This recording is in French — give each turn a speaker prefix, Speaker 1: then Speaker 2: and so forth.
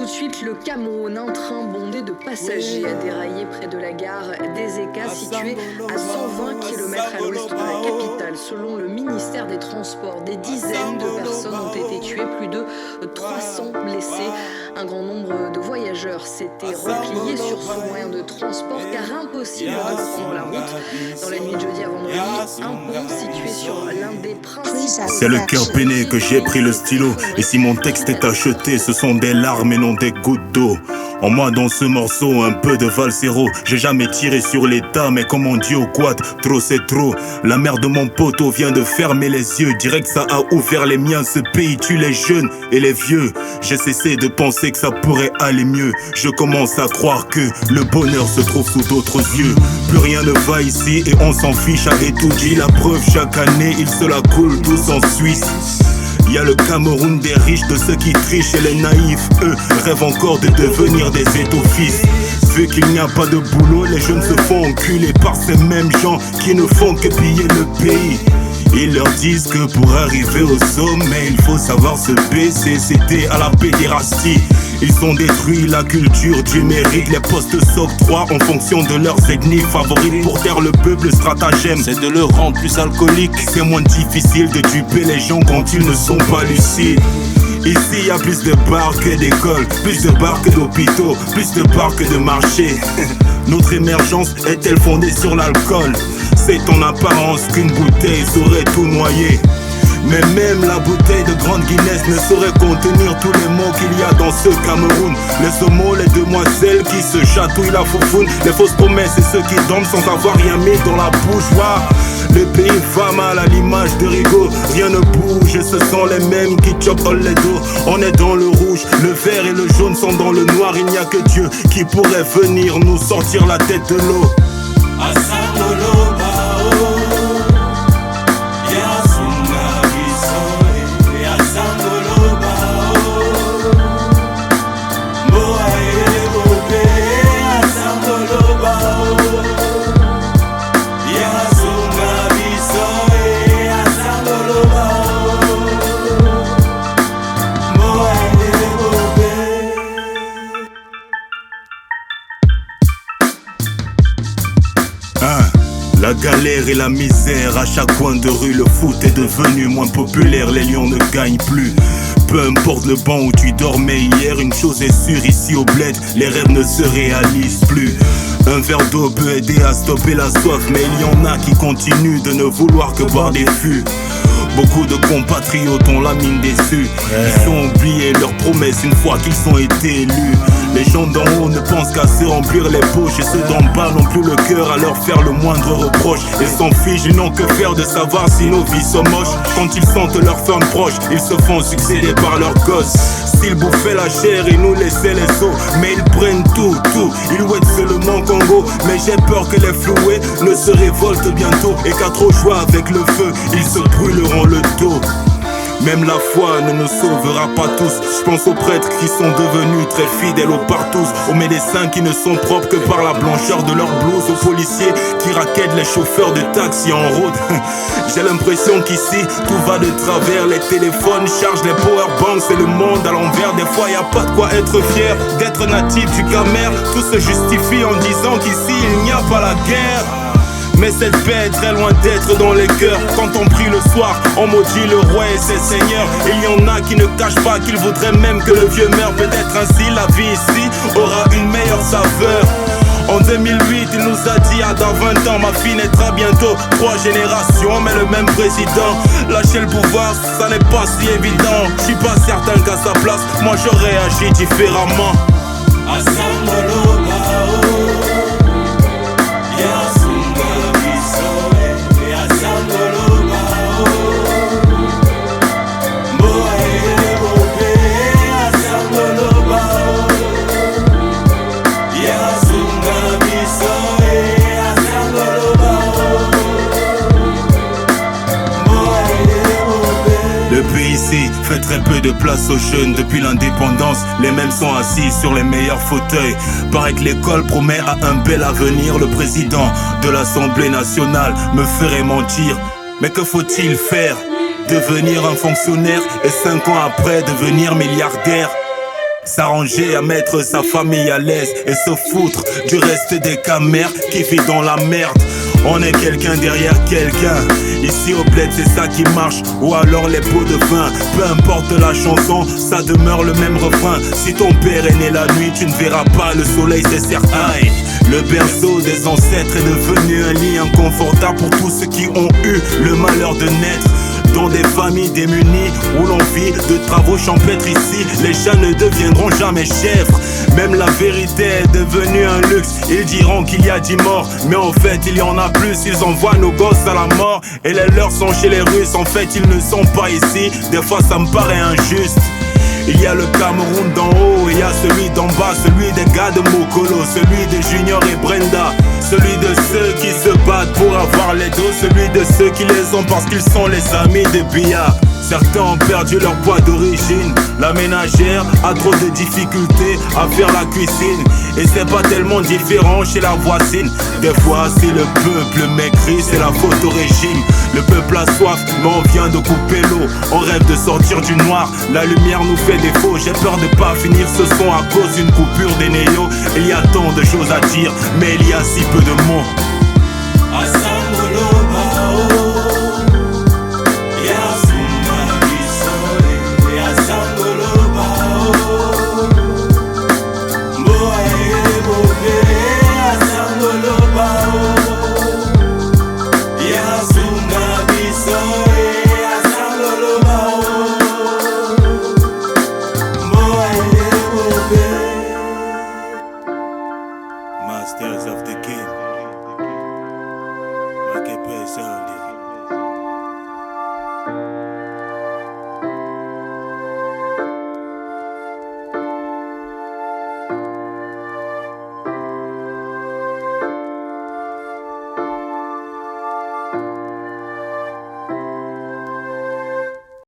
Speaker 1: tout de suite le Cameroun. Un train bondé de passagers a déraillé près de la gare d'Ezeka, située à 120 km à l'ouest de la capitale. Selon le ministère des Transports, des dizaines de personnes ont été tuées, plus de 300 blessés. Un grand nombre de voyageurs s'étaient repliés sur ce moyen de transport car impossible de reprendre la route. Dans la nuit de jeudi à vendredi, un pont situé sur l'un des principaux...
Speaker 2: C'est le cœur peiné que j'ai pris le stylo. Et si mon texte est acheté, ce sont des larmes et non des gouttes d'eau. En moi dans ce morceau, un peu de valsero. J'ai jamais tiré sur l'état, mais comme on dit au quad, trop c'est trop. La mère de mon poteau vient de fermer les yeux. Direct ça a ouvert les miens. Ce pays tue les jeunes et les vieux. J'ai cessé de penser que ça pourrait aller mieux. Je commence à croire que le bonheur se trouve sous d'autres yeux. Plus rien ne va ici et on s'en fiche à étudier. La preuve chaque année, ils se la coulent tous en Suisse. Y a le Cameroun des riches, de ceux qui trichent et les naïfs, eux, rêvent encore de devenir des étoffistes. Vu qu'il n'y a pas de boulot, les jeunes se font enculer par ces mêmes gens qui ne font que piller le pays. Ils leur disent que pour arriver au sommet, il faut savoir se baisser, céder à la pédérastie. Ils ont détruit la culture du mérite, les postes s'octroient en fonction de leurs ethnies favorites. Pour taire le peuple, le stratagème, c'est de le rendre plus alcoolique. C'est moins difficile de duper les gens quand ils ne sont pas lucides. Ici y a plus de bars que d'écoles, plus de bars que d'hôpitaux, plus de bars que de marchés. Notre émergence est-elle fondée sur l'alcool? C'est en apparence qu'une bouteille saurait tout noyer. Mais même la bouteille de grande Guinness ne saurait contenir tous les mots qu'il y a dans ce Cameroun. Les homos, les demoiselles qui se chatouillent la foufoune, les fausses promesses et ceux qui dorment sans avoir rien mis dans la bouche. Le pays va mal à l'image de Rigaud. Rien ne bouge et ce sont les mêmes qui chopent les dos. On est dans le rouge, le vert et le jaune sont dans le noir. Il n'y a que Dieu qui pourrait venir nous sortir la tête de l'eau. La galère et la misère à chaque coin de rue. Le foot est devenu moins populaire, les lions ne gagnent plus. Peu importe le banc où tu dormais hier, une chose est sûre, ici au bled, les rêves ne se réalisent plus. Un verre d'eau peut aider à stopper la soif, mais il y en a qui continuent de ne vouloir que boire des fûts. Beaucoup de compatriotes ont la mine déçue. Ils ont oublié leurs promesses une fois qu'ils ont été élus. Les gens d'en haut ne pensent qu'à se remplir les poches, et ceux d'en bas n'ont plus le cœur à leur faire le moindre reproche. Ils s'en fichent, ils n'ont que faire de savoir si nos vies sont moches. Quand ils sentent leur femme proche, ils se font succéder par leurs gosses. S'ils bouffaient la chair, ils nous laissaient les os. Mais ils prennent tout. Ils ouettent seulement Congo. Mais j'ai peur que les floués ne se révoltent bientôt, et qu'à trop jouer avec le feu, ils se brûleront le dos. Même la foi ne nous sauvera pas tous. Je pense aux prêtres qui sont devenus très fidèles aux partous, aux médecins qui ne sont propres que par la blancheur de leur blouse, aux policiers qui raquettent les chauffeurs de taxi en route. J'ai l'impression qu'ici tout va de travers. Les téléphones chargent les powerbanks, c'est le monde à l'envers. Des fois y a pas de quoi être fier d'être natif du Camer. Tout se justifie en disant qu'ici il n'y a pas la guerre. Mais cette paix est très loin d'être dans les cœurs. Quand on prie le soir, on maudit le roi et ses seigneurs. Il y en a qui ne cachent pas qu'ils voudraient même que le vieux meure. Peut-être ainsi la vie ici aura une meilleure saveur. En 2008, il nous a dit à dans 20 ans, ma fille naîtra bientôt. 3 générations, mais le même président. Lâcher le pouvoir, ça n'est pas si évident. Je suis pas certain qu'à sa place, moi j'aurais agi différemment. Le pays ici fait très peu de place aux jeunes depuis l'indépendance. Les mêmes sont assis sur les meilleurs fauteuils. Paraît que l'école promet à un bel avenir. Le président de l'Assemblée nationale me ferait mentir. Mais que faut-il faire? Devenir un fonctionnaire et 5 ans après devenir milliardaire? S'arranger à mettre sa famille à l'aise et se foutre du reste des camères qui vit dans la merde. On est quelqu'un derrière quelqu'un. Ici au bled c'est ça qui marche, ou alors les pots de vin. Peu importe la chanson, ça demeure le même refrain. Si ton père est né la nuit, tu ne verras pas le soleil, c'est certain. Le berceau des ancêtres est devenu un lit inconfortable pour tous ceux qui ont eu le malheur de naître dans des familles démunies où l'on vit de travaux champêtres. Ici, les chats ne deviendront jamais chèvres. Même la vérité est devenue un luxe. Ils diront qu'il y a 10 morts, mais en fait il y en a plus. Ils envoient nos gosses à la mort et les leurs sont chez les Russes. En fait ils ne sont pas ici, des fois ça me paraît injuste. Il y a le Cameroun d'en haut, il y a celui d'en bas, celui des gars de Mokolo, celui de Junior et Brenda, celui de ceux qui se battent pour avoir les dos, celui de ceux qui les ont parce qu'ils sont les amis de Bia. Certains ont perdu leur poids d'origine. La ménagère a trop de difficultés à faire la cuisine, et c'est pas tellement différent chez la voisine. Des fois si le peuple m'écrit, c'est la faute au régime. Le peuple a soif, mais on vient de couper l'eau. On rêve de sortir du noir, la lumière nous fait défaut. J'ai peur de pas finir ce son à cause d'une coupure des néos. Il y a tant de choses à dire, mais il y a si peu de mots.